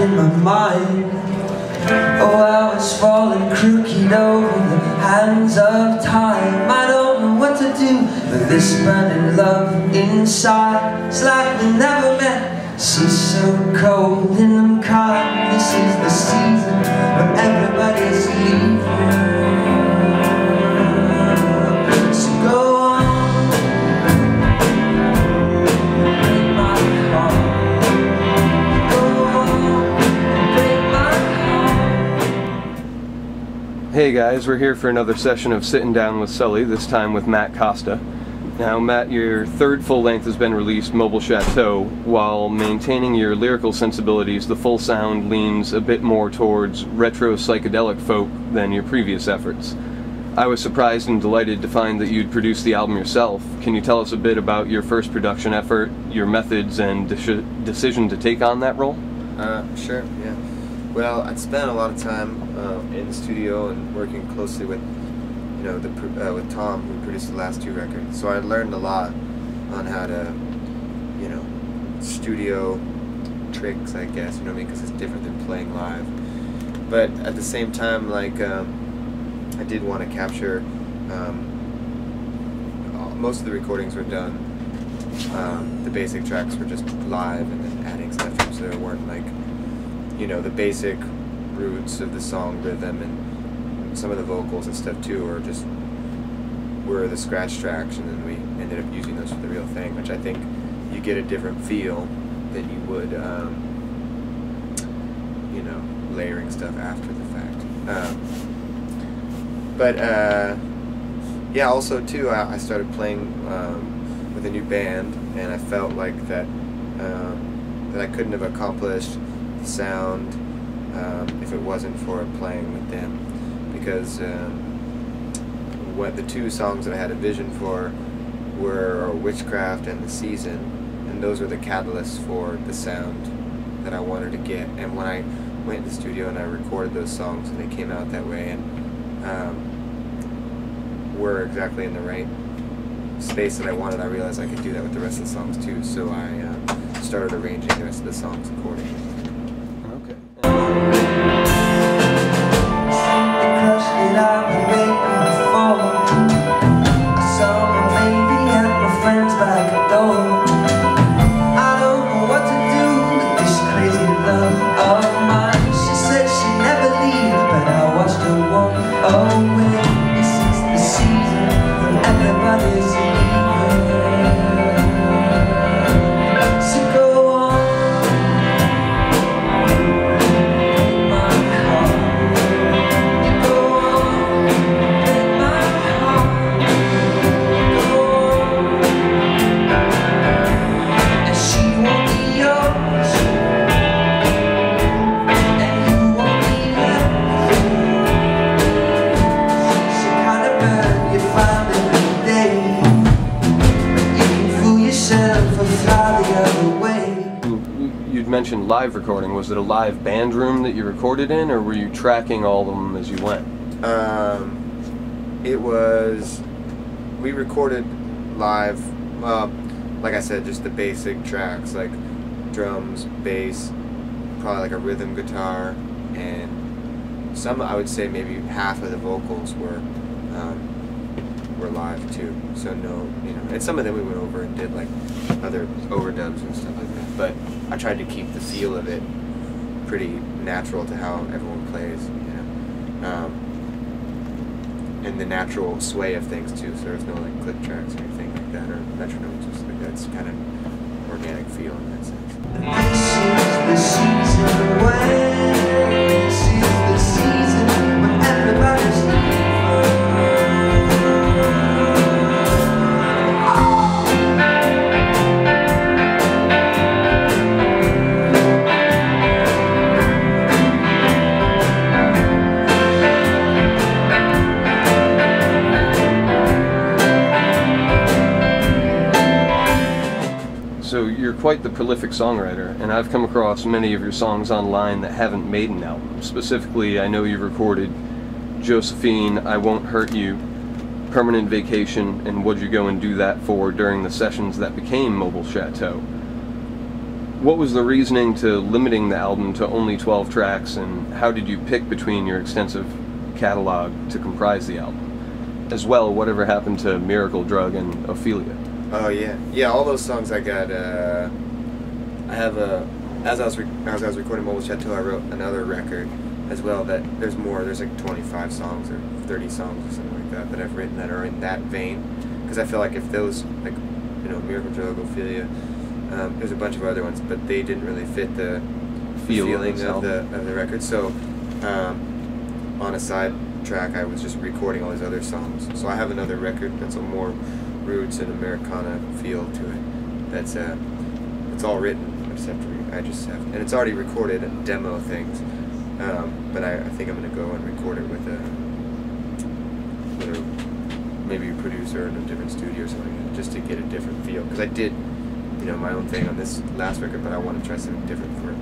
in my mind. Oh, I was falling crooked over the hands of time. I don't know what to do with this burning love inside. It's like we never met. She's so cold and I'm kind. This is the season when everybody's leaving. So go on, break my heart. Go on, break my heart. Hey guys, we're here for another session of Sitting Down with Sully, this time with Matt Costa. Now Matt, your third full length has been released, Mobile Chateau. While maintaining your lyrical sensibilities, the full sound leans a bit more towards retro psychedelic folk than your previous efforts. I was surprised and delighted to find that you'd produced the album yourself. Can you tell us a bit about your first production effort, your methods, and decision to take on that role? Sure, yeah. Well, I'd spent a lot of time in the studio and working closely with with Tom, who produced the last two records. So I learned a lot on how to, studio tricks, I guess, you know what I mean, because it's different than playing live. But at the same time, I did want to capture, most of the recordings were done, the basic tracks were just live and then adding stuff, so there weren't the basic roots of the song rhythm, and some of the vocals and stuff too were the scratch tracks, and then we ended up using those for the real thing, which I think you get a different feel than you would, layering stuff after the fact. Yeah, also too, I started playing with a new band, and I felt like that I couldn't have accomplished the sound if it wasn't for playing with them. Because what the two songs that I had a vision for were Witchcraft and The Season, and those were the catalysts for the sound that I wanted to get. And when I went in the studio and I recorded those songs and they came out that way and were exactly in the right space that I wanted, I realized I could do that with the rest of the songs too, so I started arranging the rest of the songs accordingly. Okay. You'd mentioned live recording. Was it a live band room that you recorded in, or were you tracking all of them as you went? We recorded live, like I said, just the basic tracks, like drums, bass, probably like a rhythm guitar, and some, I would say maybe half of the vocals were live too. So and some of them we went over and did like other overdubs and stuff like that. But I tried to keep the feel of it pretty natural to how everyone plays, and the natural sway of things too. So there's no like click tracks or anything like that, or metronomes. Just like that's kind of organic feel in that sense. This is the season when everybody's leaving. So you're quite the prolific songwriter, and I've come across many of your songs online that haven't made an album. Specifically, I know you recorded Josephine, I Won't Hurt You, Permanent Vacation, and What'd You Go and Do That For during the sessions that became Mobile Chateau. what was the reasoning to limiting the album to only 12 tracks, and how did you pick between your extensive catalog to comprise the album? As well, whatever happened to Miracle Drug and Ophelia? Oh yeah, all those songs I got. I have as I was recording Mobile Chateau, I wrote another record as well. That there's more. There's like 25 songs or 30 songs or something like that I've written that are in that vein. Because I feel like if those, like, you know, Miracle Drug, Ophelia, there's a bunch of other ones, but they didn't really fit the feeling of the record. So on a side track, I was just recording all these other songs. So I have another record that's a more roots and Americana feel to it. That's it's all written. I just have, and it's already recorded and demo things. But I think I'm gonna go and record it with maybe a producer in a different studio or something, just to get a different feel. Because I did, you know, my own thing on this last record, but I want to try something different for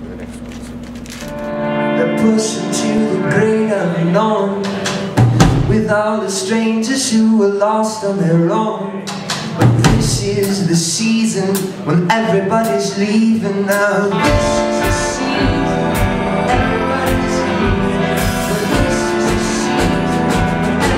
the next one. So. They're pushing to the great unknown, with all the strangers who are lost on their own. But this is the season when everybody's leaving now. This is the season everybody's leaving. But this is the season everybody's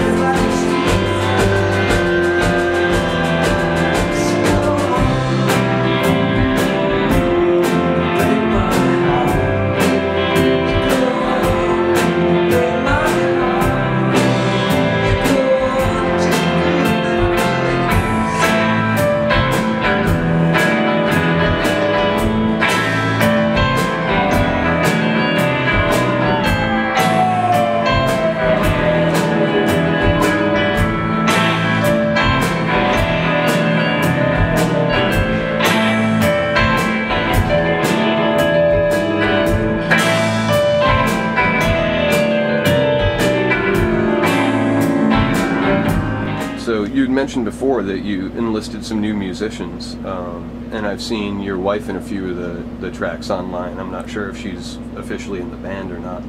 So you'd mentioned before that you enlisted some new musicians, and I've seen your wife in a few of the tracks online. I'm not sure if she's officially in the band or not,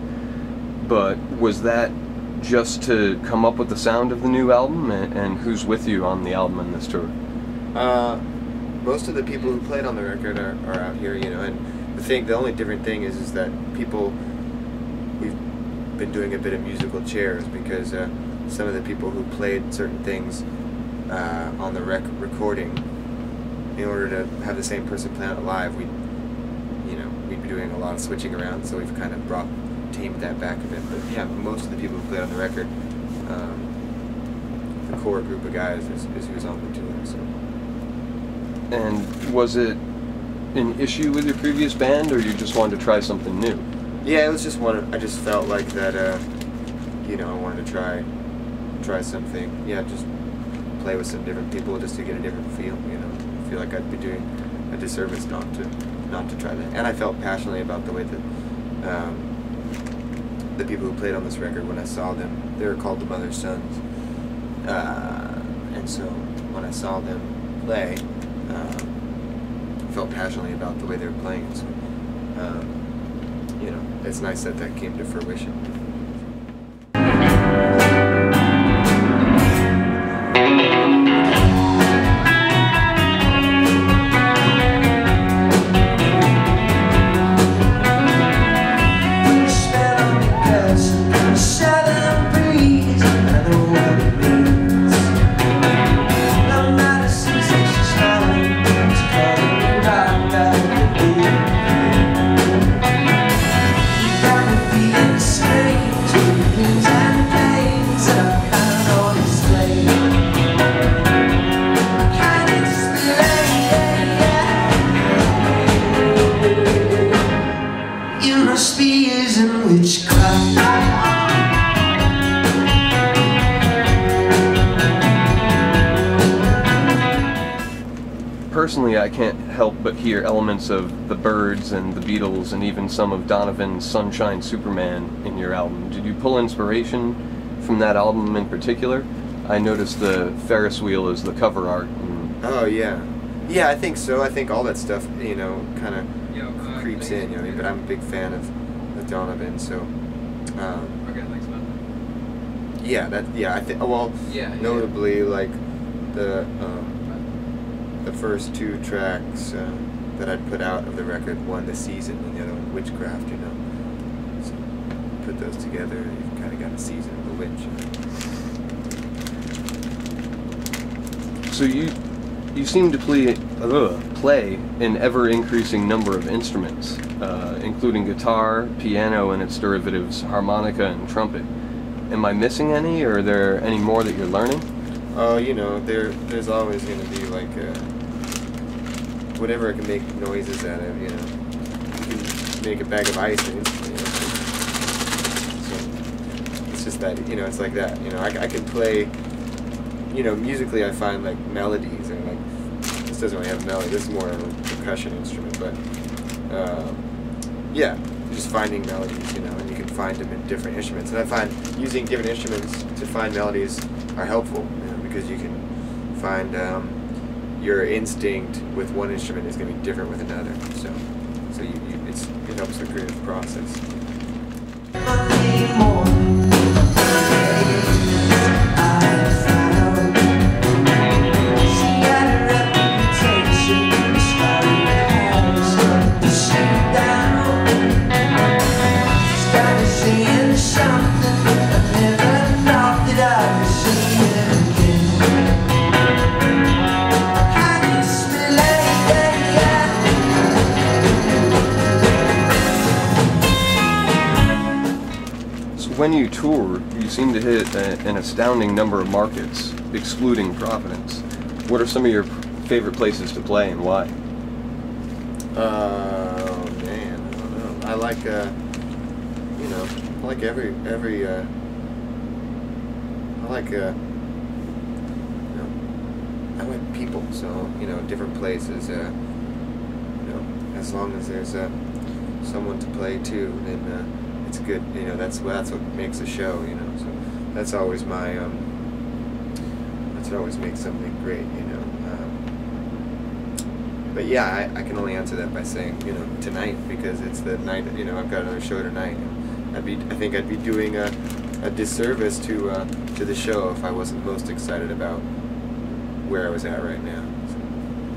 but was that just to come up with the sound of the new album, and who's with you on the album and this tour? Most of the people who played on the record are out here, you know, and the only different thing is that we've been doing a bit of musical chairs, because some of the people who played certain things on the recording, in order to have the same person play it live, we'd be doing a lot of switching around, so we've kind of tamed that back a bit. But yeah, most of the people who played on the record, the core group of guys is who's on the tour. So. And was it an issue with your previous band, or you just wanted to try something new? Yeah, it was just I just felt like that, I wanted to try something. Yeah, just play with some different people just to get a different feel. You know, I feel like I'd be doing a disservice not to try that. And I felt passionately about the way that the people who played on this record, when I saw them, they were called the Mother's Sons. And so when I saw them play, I felt passionately about the way they were playing. So, it's nice that came to fruition. Personally, I can't help but hear elements of the Byrds and the Beatles and even some of Donovan's Sunshine Superman in your album. Did you pull inspiration from that album in particular? I noticed the Ferris wheel as the cover art. Oh, yeah. Yeah, I think so. I think all that stuff, kind of creeps in, but I'm a big fan of Donovan, so... I think, notably, like, the first two tracks, that I'd put out of the record, one The Season and the other one Witchcraft, you know. So put those together, you've kind of got a season of the witch. So you seem to play an ever-increasing number of instruments, including guitar, piano and its derivatives, harmonica and trumpet. Am I missing any, or are there any more that you're learning? Oh, you know, there's always going to be like whatever I can make noises out of, you know. You can make a bag of ice, you know. So it's just that, you know, it's like that, you know. I can play, you know, musically I find like melodies, and like this doesn't really have a melody. This is more of a percussion instrument, but yeah, just finding melodies, you know, and you can find them in different instruments. And I find using different instruments to find melodies are helpful, you know, because you can find your instinct with one instrument is going to be different with another. So it helps the creative process. When you tour, you seem to hit an astounding number of markets, excluding Providence. What are some of your favorite places to play, and why? Oh man, I don't know. I like you know, I like every I like you know, I like people. So you know, different places. You know, as long as there's someone to play to, then. It's good, you know. That's what makes a show, you know. So that's always my that's what always makes something great, you know. But yeah, I can only answer that by saying, you know, tonight, because it's the night. You know, I've got another show tonight. And I think I'd be doing a disservice to the show if I wasn't most excited about where I was at right now. So.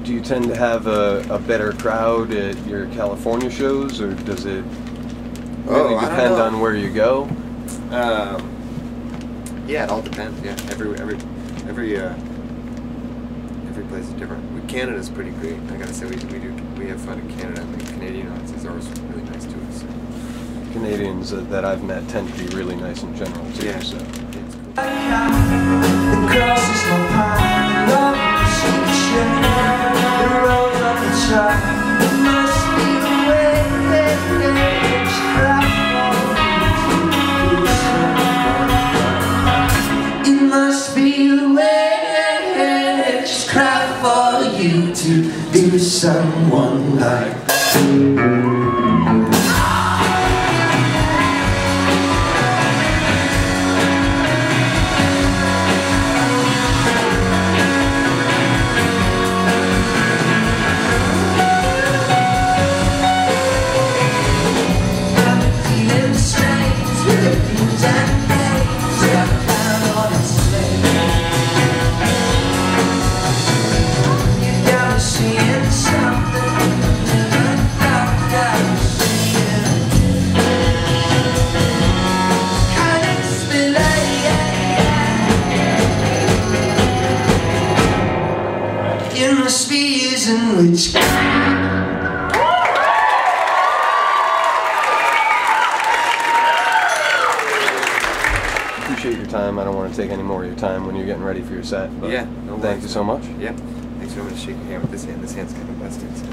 Do you tend to have a better crowd at your California shows, or does it really depend on where you go? Yeah, it all depends. Yeah, every place is different. Canada's pretty great. I gotta say, we have fun in Canada, and the Canadian audiences are always really nice to us. So. Canadians that I've met tend to be really nice in general too. Yeah. So. Yeah, it's cool. The cross is my pile of the road on the track. It must be the way it's craft. It must be the way it's craft for you to be with someone like which appreciate your time. I don't want to take any more of your time when you're getting ready for your set. But yeah, no thank you so much. Yeah, thanks for having me to shake your hand with this hand. This hand's kind of busted. So.